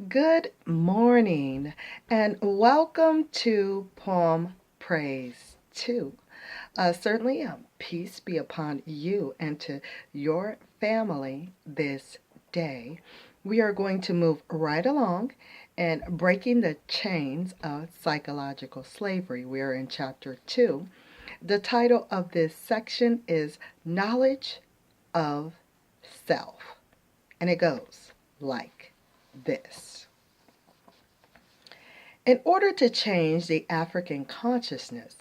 Good morning and welcome to Poem Praise 2. Certainly, peace be upon you and to your family this day. We are going to move right along and breaking the chains of psychological slavery. We are in chapter 2. The title of this section is Knowledge of Self, and it goes like this. In order to change the African consciousness,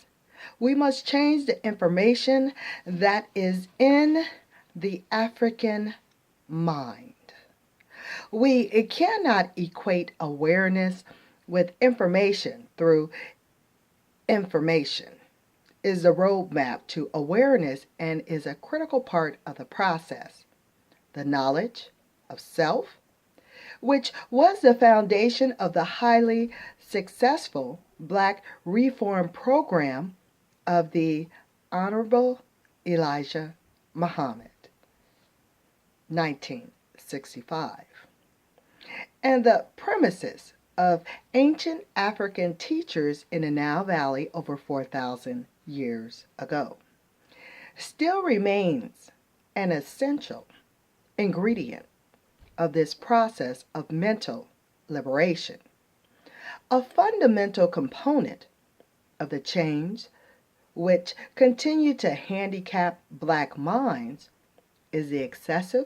we must change the information that is in the African mind. We cannot equate awareness with information through information is the roadmap to awareness and is a critical part of the process. The knowledge of self, which was the foundation of the highly successful Black reform program of the Honorable Elijah Muhammad, 1965, and the premises of ancient African teachers in the Nile Valley over 4,000 years ago, still remains an essential ingredient of this process of mental liberation. A fundamental component of the change which continue to handicap Black minds is the excessive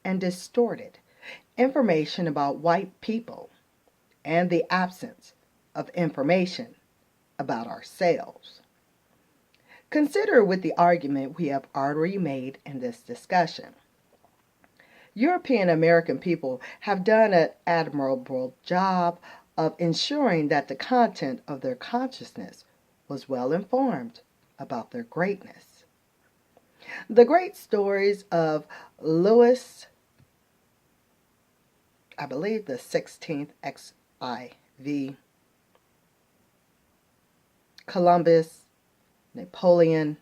and distorted information about white people and the absence of information about ourselves. Consider with the argument we have already made in this discussion. European American people have done an admirable job of ensuring that the content of their consciousness was well informed about their greatness. The great stories of Louis, I believe the 16th XIV, Columbus, Napoleon,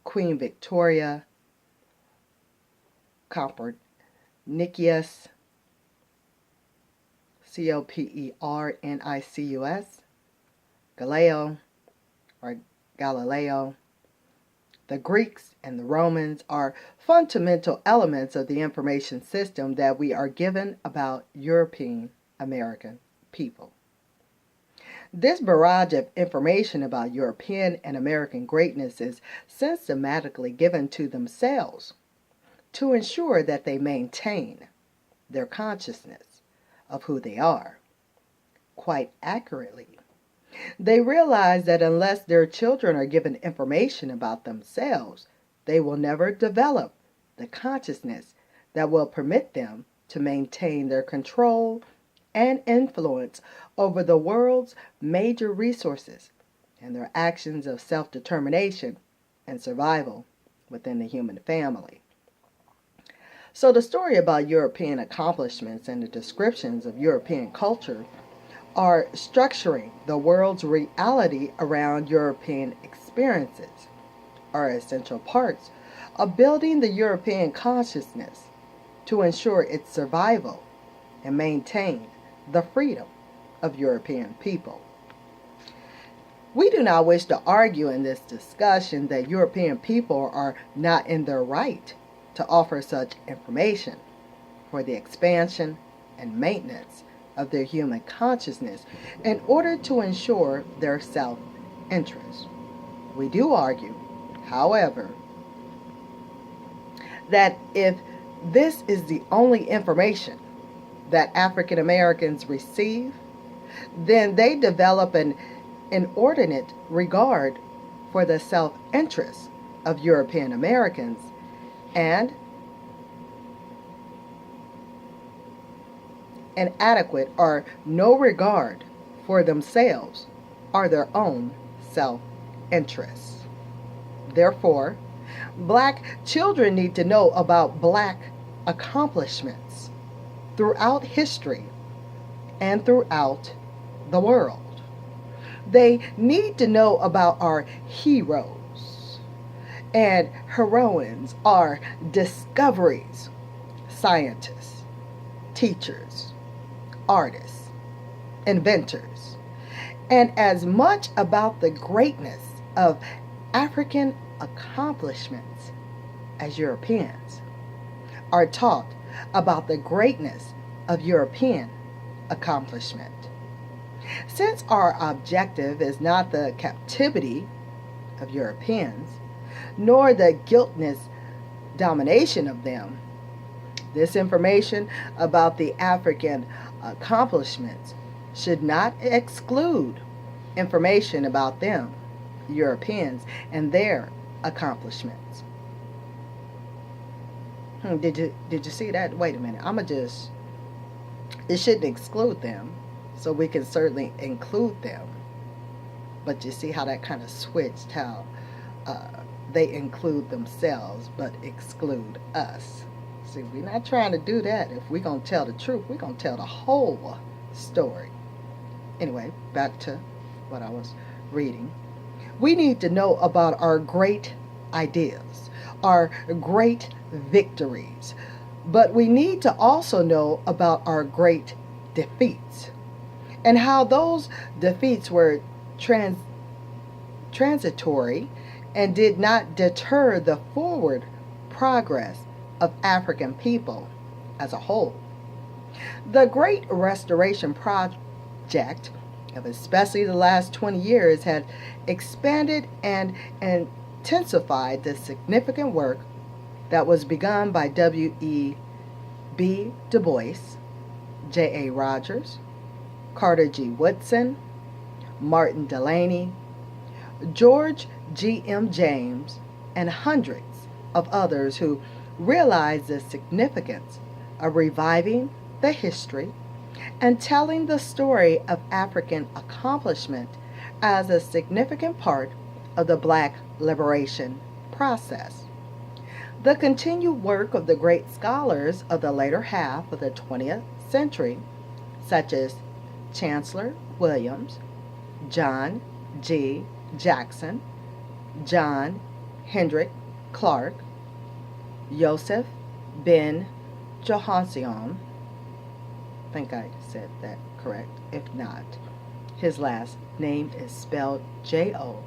Queen Victoria, Copernicus, Copernicus, Galileo, the Greeks and the Romans are fundamental elements of the information system that we are given about European American people. This barrage of information about European and American greatness is systematically given to themselves to ensure that they maintain their consciousness of who they are. Quite accurately, they realize that unless their children are given information about themselves, they will never develop the consciousness that will permit them to maintain their control and influence over the world's major resources and their actions of self-determination and survival within the human family. So the story about European accomplishments and the descriptions of European culture are structuring the world's reality around European experiences, are essential parts of building the European consciousness to ensure its survival and maintain the freedom of European people. We do not wish to argue in this discussion that European people are not in their right to offer such information for the expansion and maintenance of their human consciousness in order to ensure their self-interest. We do argue, however, that if this is the only information that African Americans receive, then they develop an inordinate regard for the self-interest of European Americans and inadequate or no regard for themselves or their own self-interests. Therefore, Black children need to know about Black accomplishments throughout history and throughout the world. They need to know about our heroes and heroines, our discoveries, scientists, teachers, artists, inventors, and as much about the greatness of African accomplishments as Europeans are taught about the greatness of European accomplishment. Since our objective is not the captivity of Europeans, nor the guiltless domination of them, this information about the African accomplishments should not exclude information about them, Europeans, and their accomplishments. Did you see that? Wait a minute. It shouldn't exclude them, so we can certainly include them. But you see how that kind of switched, how they include themselves but exclude us. See, we're not trying to do that. If we're going to tell the truth, we're going to tell the whole story. Anyway, back to what I was reading. We need to know about our great ideas, our great victories, but we need to also know about our great defeats and how those defeats were transitory and did not deter the forward progress of African people as a whole. The Great Restoration Project, of especially the last 20 years, had expanded and intensified the significant work that was begun by W.E.B. Du Bois, J.A. Rogers, Carter G. Woodson, Martin Delany, George G.M. James, and hundreds of others who realized the significance of reviving the history and telling the story of African accomplishment as a significant part of the Black liberation process. The continued work of the great scholars of the later half of the 20th century, such as Chancellor Williams, John G. Jackson, John Hendrick Clark, Joseph Ben Johansion, I think I said that correct. If not, his last name is spelled Jochanon.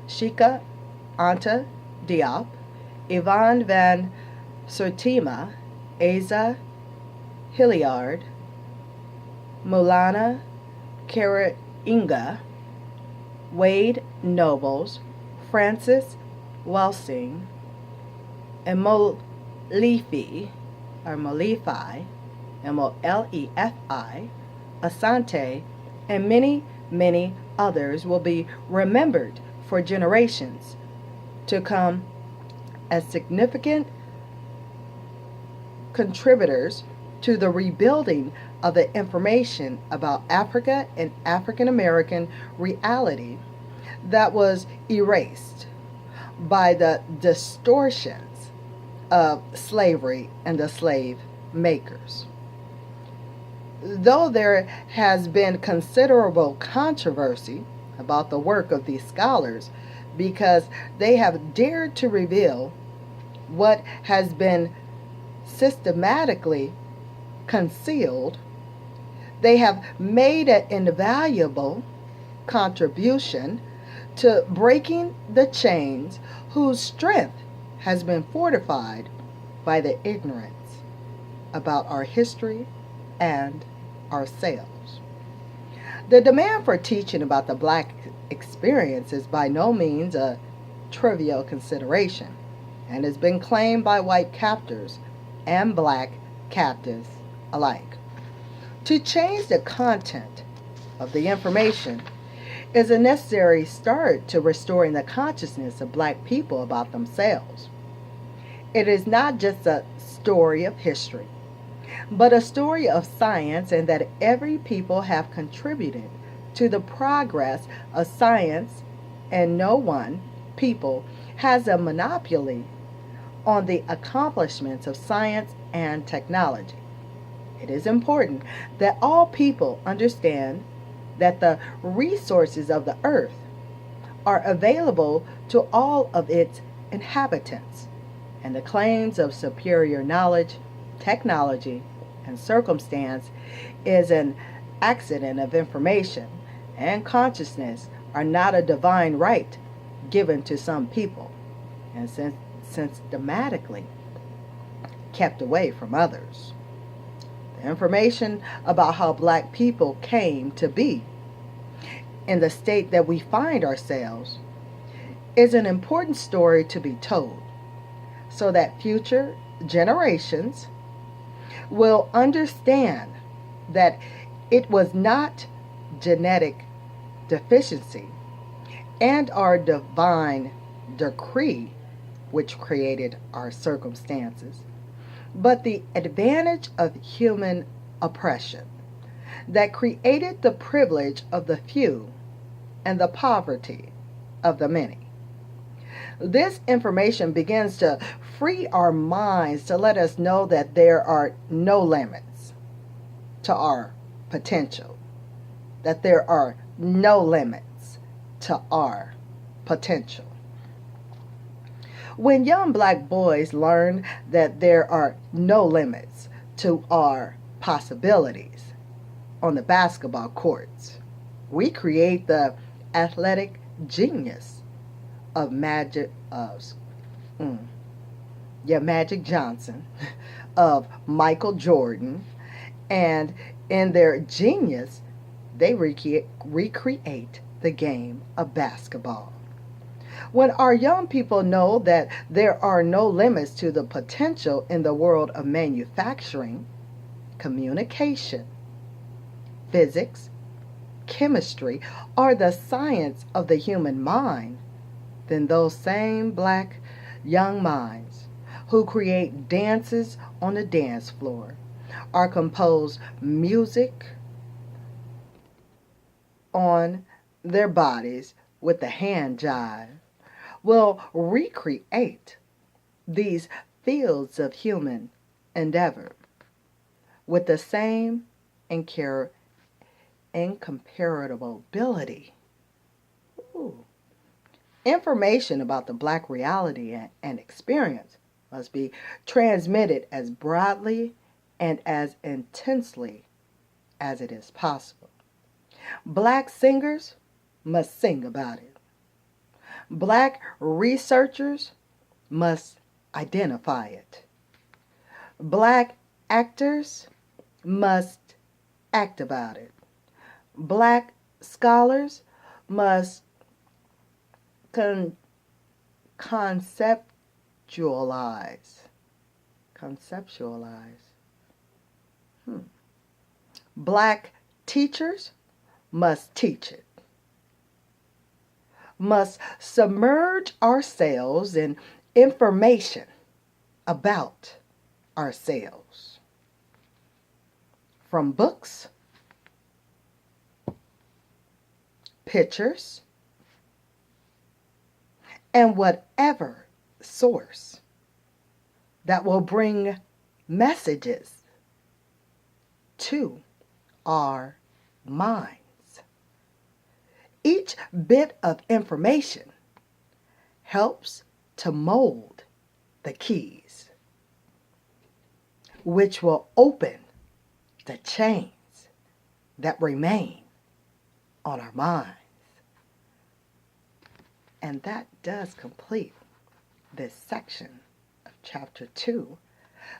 Sheikha Anta Diop, Ivan van Sertima, Asa Hilliard, Maulana Karainga, Wade Nobles, Francis Welsing, and Molefi, M-O-L-E-F-I, Asante, and many, many others will be remembered for generations to come as significant contributors to the rebuilding of the information about Africa and African American reality that was erased by the distortions of slavery and the slave makers. Though there has been considerable controversy about the work of these scholars because they have dared to reveal what has been systematically concealed, they have made an invaluable contribution to breaking the chains whose strength has been fortified by the ignorance about our history and ourselves. The demand for teaching about the Black experience is by no means a trivial consideration and has been claimed by white captors and Black captives alike. To change the content of the information is a necessary start to restoring the consciousness of Black people about themselves. It is not just a story of history, but a story of science, and that every people have contributed to the progress of science, and no one people has a monopoly on the accomplishments of science and technology. It is important that all people understand that the resources of the earth are available to all of its inhabitants, and the claims of superior knowledge technology, and circumstance is an accident of information, and consciousness are not a divine right given to some people, and systematically kept away from others. The information about how black people came to be in the state that we find ourselves is an important story to be told so that future generations will understand that it was not genetic deficiency and our divine decree which created our circumstances, but the advantage of human oppression that created the privilege of the few and the poverty of the many. This information begins to free our minds to let us know that there are no limits to our potential, that there are no limits to our potential. When young black boys learn that there are no limits to our possibilities on the basketball courts, we create the athletic genius of Magic Johnson, of Michael Jordan, and in their genius, they recreate the game of basketball. When our young people know that there are no limits to the potential in the world of manufacturing, communication, physics, chemistry, or the science of the human mind, then those same black young minds who create dances on the dance floor or compose music on their bodies with the hand jive will recreate these fields of human endeavor with the same incomparable ability. Ooh. Information about the black reality and experience must be transmitted as broadly and as intensely as it is possible. Black singers must sing about it. Black researchers must identify it. Black actors must act about it. Black scholars must conceptualize. Black teachers must teach it. Must submerge ourselves in information about ourselves. From books, pictures, and whatever source that will bring messages to our minds. Each bit of information helps to mold the keys, which will open the chains that remain on our minds. And that does complete this section of Chapter 2,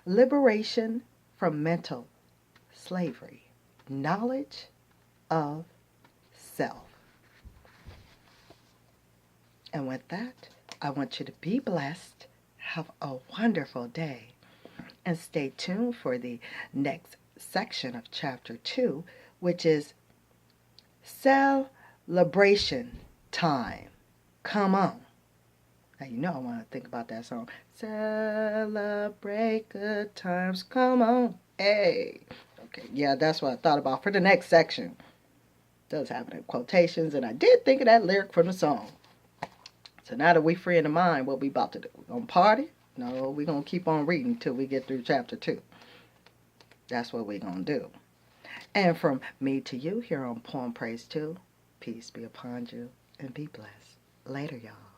Liberation from Mental Slavery, Knowledge of Self. And with that, I want you to be blessed, have a wonderful day, and stay tuned for the next section of Chapter 2, which is Celebration Time. Come on. Now, you know I want to think about that song. Celebrate good times. Come on. Hey. Okay, yeah, that's what I thought about for the next section. It does have it in quotations, and I did think of that lyric from the song. So now that we free in the mind, what we about to do? We gonna party? No, we gonna keep on reading till we get through Chapter 2. That's what we gonna do. And from me to you here on Poem Praise 2, peace be upon you and be blessed. Later, y'all.